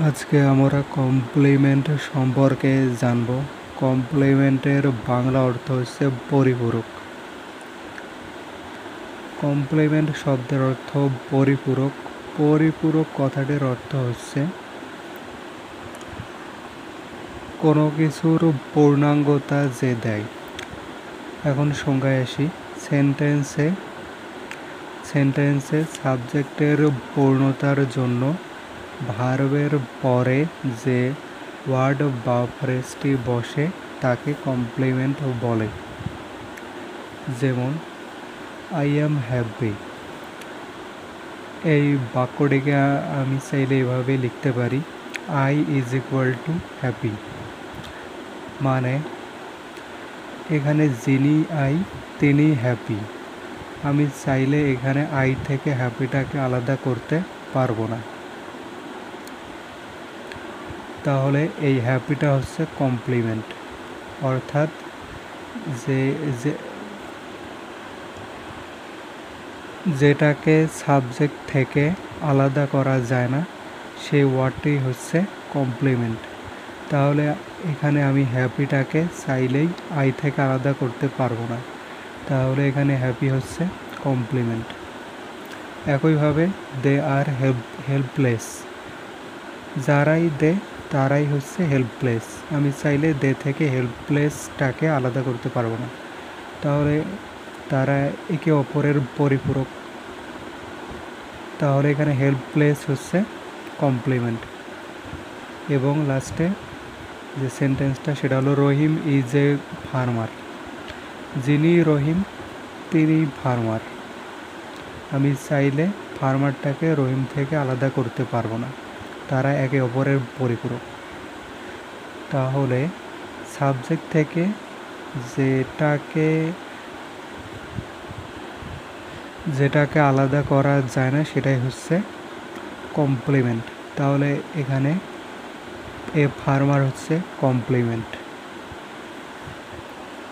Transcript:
আজকে আমরা কমপ্লিমেন্ট সম্পর্কে জানব। কমপ্লিমেন্টের বাংলা অর্থ হচ্ছে পরিপূরক। কমপ্লিমেন্ট শব্দের অর্থ পরিপূরক। পরিপূরক কথাটির অর্থ হচ্ছে কোনো কিছুর পূর্ণাঙ্গতা যে দেয়। এখন সংজ্ঞায় আসি। সেন্টেন্সে সাবজেক্টের পূর্ণতার জন্য ভার্বের পরে যে ওয়ার্ড বা ফ্রেজটি বসে তাকে কমপ্লিমেন্ট বলে। যেমন আই অ্যাম হ্যাপি, এই বাক্যটিকে আমি চাইলে এভাবে লিখতে পারি, I is equal to happy. মানে এখানে যিনি আই তিনি হ্যাপি। আমি চাইলে এখানে আই থেকে হ্যাপিটাকে আলাদা করতে পারবো না। তাহলে এই হ্যাপিটা হচ্ছে কমপ্লিমেন্ট, অর্থাৎ যেটাকে সাবজেক্ট থেকে আলাদা করা যায় না সেই ওয়ার্ডটি হচ্ছে কমপ্লিমেন্ট। তাহলে এখানে আমি হ্যাপিটাকে চাইলেই আই থেকে আলাদা করতে পারবো না, তাহলে এখানে হ্যাপি হচ্ছে কমপ্লিমেন্ট। একইভাবে দে আর হেল্পলেস, যারাই দে তারাই হচ্ছে হেল্পলেস। আমি চাইলে দে থেকে হেল্পলেসটাকে আলাদা করতে পারবো না, তাহলে তারা একে অপরের পরিপূরক। তাহলে এখানে হেল্পলেস হচ্ছে কমপ্লিমেন্ট। এবং লাস্টে যে সেন্টেন্সটা সেটা হলো রহিম ইজ এ ফার্মার, যিনি রহিম তিনি ফার্মার। আমি চাইলে ফার্মারটাকে রহিম থেকে আলাদা করতে পারবো না, তারা একে অপরের পরিপূরক। তাহলে সাবজেক্ট থেকে যেটাকে আলাদা করা যায় না সেটাই হচ্ছে কমপ্লিমেন্ট। তাহলে এখানে এ ফার্মার হচ্ছে কমপ্লিমেন্ট।